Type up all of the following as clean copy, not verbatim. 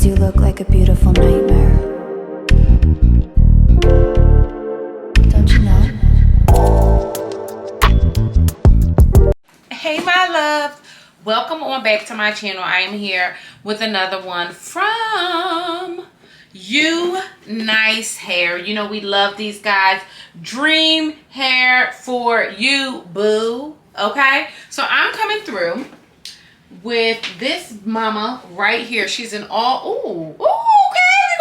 you look like a beautiful nightmare. Don't you know? Hey my love, welcome on back to my channel. I am here with another one from ft.Unice hair. You know we love these guys. Dream hair for you, boo. Okay, so I'm coming through with this mama right here. She's in all, ooh, okay, we're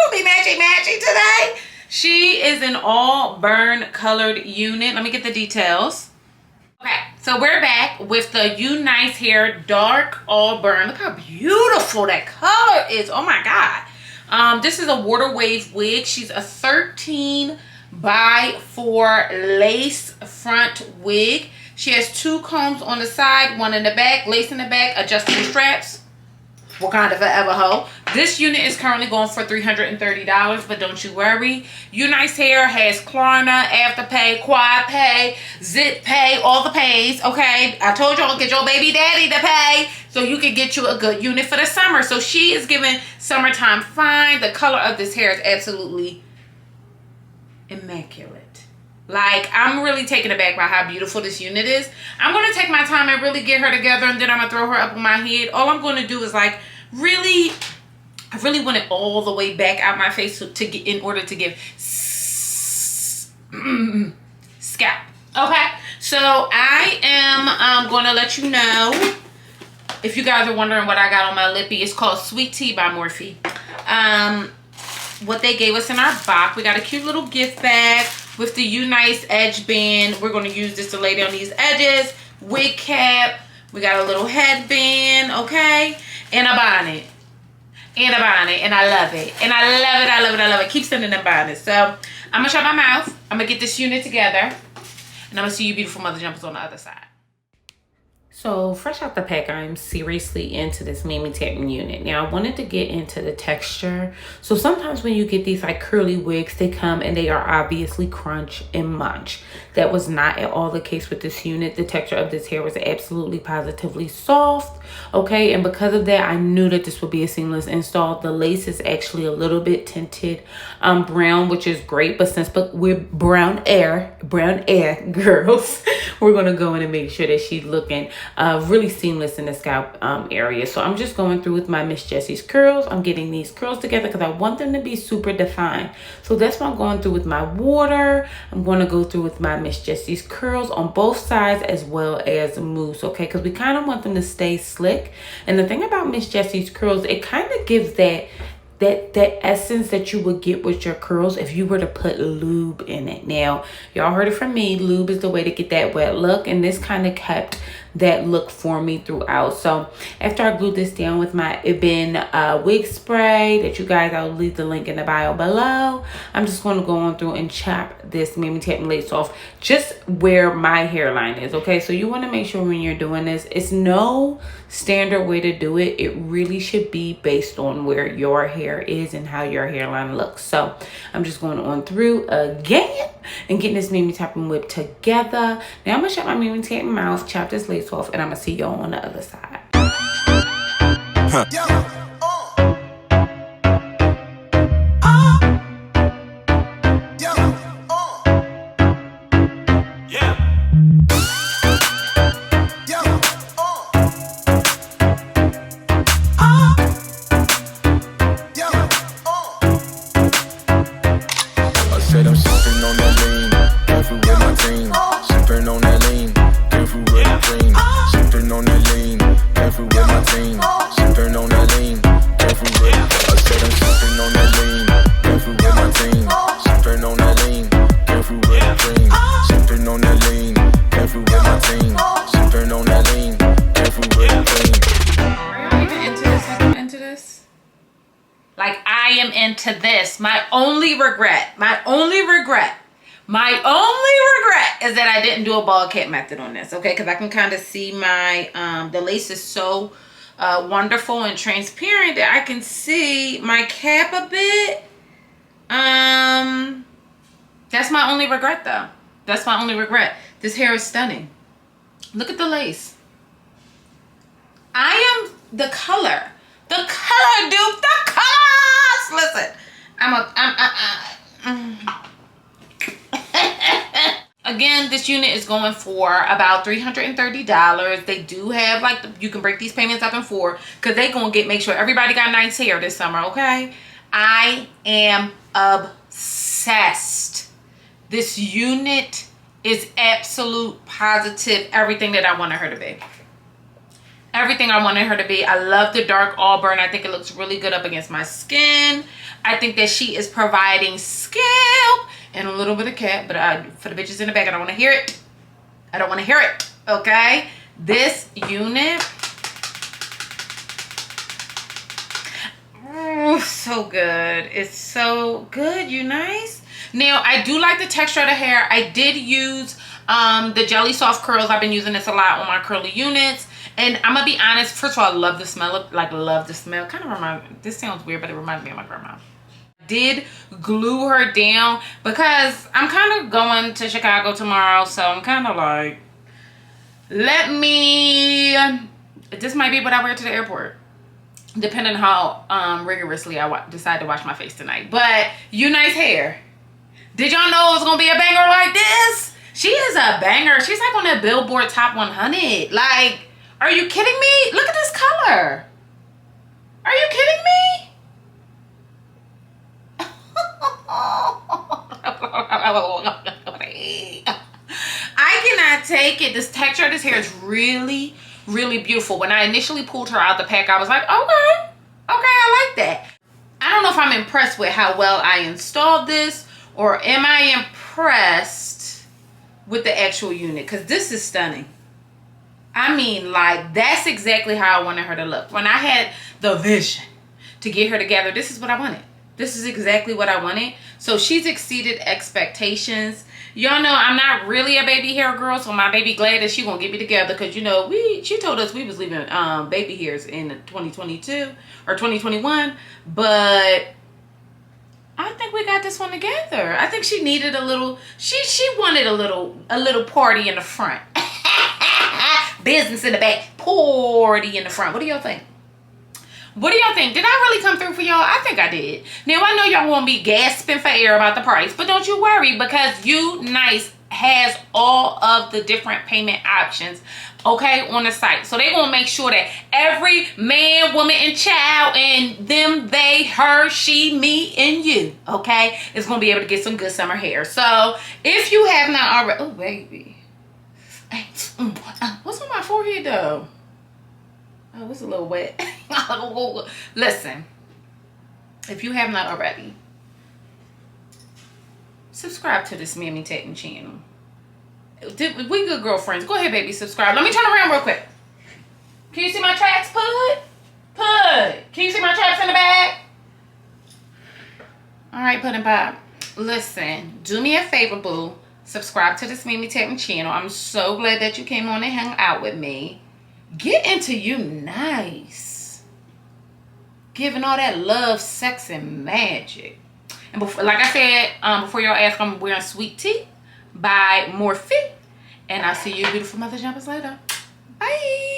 gonna be matchy today. She is an Auburn colored unit. Let me get the details. Okay, so we're back with the ft.Unice hair dark Auburn. Look how beautiful that color is. Oh my god. This is a water wave wig. She's a 13x4 lace front wig. She has 2 combs on the side, 1 in the back, lace in the back, adjustable straps. Wakanda forever hoe. This unit is currently going for $330, but don't you worry. ft.Unice hair has Klarna, Afterpay, Quadpay, Zip Pay, all the pays, okay? I told y'all, get your baby daddy to pay so you can get you a good unit for the summer. So she is giving summertime fine. The color of this hair is absolutely immaculate. Like, I'm really taken aback by how beautiful this unit is. I'm going to take my time and really get her together, and then I'm going to throw her up on my head. All I'm going to do is, like, really, I really want it all the way back out my face to get, in order to give scalp. Okay? So, I am going to let you know, if you guys are wondering what I got on my lippy, it's called Sweet Tea by Morphe. What they gave us in our box, we got a cute little gift bag with the ft.Unice edge band. We're going to use this to lay down these edges. Wig cap. We got a little headband, okay? And a bonnet. And a bonnet. And I love it. And I love it, I love it, I love it. Keep sending them bonnets. So, I'm going to shut my mouth. I'm going to get this unit together. And I'm going to see you beautiful mother jumpers on the other side. So, fresh out the pack, I'm seriously into this Mammy Tapping unit. Now, I wanted to get into the texture. So, sometimes when you get these like curly wigs, they come and they are obviously crunch and munch. That was not at all the case with this unit. The texture of this hair was absolutely positively soft. Okay, and because of that, I knew that this would be a seamless install. The lace is actually a little bit tinted brown, which is great. But since we're brown air girls, we're going to go in and make sure that she's looking really seamless in the scalp area. So I'm just going through with my Miss Jessie's curls. I'm getting these curls together because I want them to be super defined. So that's what I'm going through with my water. I'm going to go through with my Miss Jessie's curls on both sides as well as mousse, okay? Because we kind of want them to stay slick. And the thing about Miss Jessie's curls, it kind of gives that essence that you would get with your curls if you were to put lube in it. Now, y'all heard it from me. Lube is the way to get that wet look, and this kind of kept that look for me throughout. So after I glued this down with my Ibn wig spray that you guys, I'll leave the link in the bio below, I'm just going to go on through and chop this Mammy Tapping lace off just where my hairline is. Okay, so you want to make sure when you're doing this, it's no standard way to do it. It really should be based on where your hair is and how your hairline looks. So I'm just going on through again and getting this Mammy Tapping whip together. Now I'm gonna shut my Mammy Tapping mouth, chop this lace off, and I'm gonna see y'all on the other side. I'm sipping on that lean, careful with my team. Sipping on that lean, careful with the cream. Sipping on that lean, careful with my team. Sipping on that lean, careful with. I said I'm sipping on that lean, careful with my team. Sipping on that lean, careful with the cream. Sipping on that lean, careful with my team. Sipping on that lean, careful with the cream. Are y'all even into this? Like I'm into this? Like I am into this. My only regret is that I didn't do a ball cap method on this, okay? Because I can kind of see my, the lace is so wonderful and transparent that I can see my cap a bit. That's my only regret though. That's my only regret. This hair is stunning. Look at the lace. I am the color. The color, dude. The color. Listen, Again, this unit is going for about $330. They do have like you can break these payments up in 4 because they gonna make sure everybody got nice hair this summer. Okay, I am obsessed. This unit is absolute positive everything that I wanted her to be. Everything I wanted her to be. I love the dark auburn. I think it looks really good up against my skin. I think that she is providing scalp and a little bit of cap, but for the bitches in the back, I don't want to hear it. I don't want to hear it, okay? This unit, so good. It's so good, Unice. Now, I do like the texture of the hair. I did use the Jelly Soft Curls. I've been using this a lot on my curly units. And I'm going to be honest, first of all, I love the smell of, love the smell. Kind of this sounds weird, but it reminds me of my grandma. Did glue her down because I'm kind of going to Chicago tomorrow, so I'm kind of like, this might be what I wear to the airport, depending on how rigorously I decide to wash my face tonight. But Unice hair, did y'all know it was gonna be a banger like this? She is a banger. She's like on that Billboard Top 100. Like, are you kidding me? Look at this color. Are you kidding me? I cannot take it. This texture of this hair is really, really beautiful. When I initially pulled her out the pack, I was like, okay, I like that. I don't know if I'm impressed with how well I installed this, or am I impressed with the actual unit? Because this is stunning. I mean, like, that's exactly how I wanted her to look. When I had the vision to get her together, this is what I wanted. This is exactly what I wanted. So she's exceeded expectations. Y'all know I'm not really a baby hair girl, so my baby glad that she gonna get me together, because you know she told us we was leaving baby hairs in 2022 or 2021, but I think we got this one together. I think she needed a little. She wanted a little party in the front, business in the back, party in the front. What do y'all think? What do y'all think? Did I really come through for y'all? I think I did. Now, I know y'all won't be gasping for air about the price, but don't you worry, because Unice has all of the different payment options, okay, on the site. So they're going to make sure that every man, woman, and child, and them, they, her, she, me, and you, okay, is going to be able to get some good summer hair. So if you have not already, oh, baby. What's on my forehead, though? Oh, it's a little wet. Listen, if you have not already, subscribe to this Mammy Tatton channel. We good girlfriends. Go ahead, baby, subscribe. Let me turn around real quick. Can you see my tracks, Pud? Can you see my tracks in the back? All right, Pud and Pop. Listen, do me a favor, boo. Subscribe to this Mammy Tatton channel. I'm so glad that you came on and hung out with me. Get into Unice, giving all that love, sex, and magic. And before, like I said, before y'all ask, I'm wearing Sweet Tea by Morphe. And I'll see you beautiful mother jumpers later. Bye.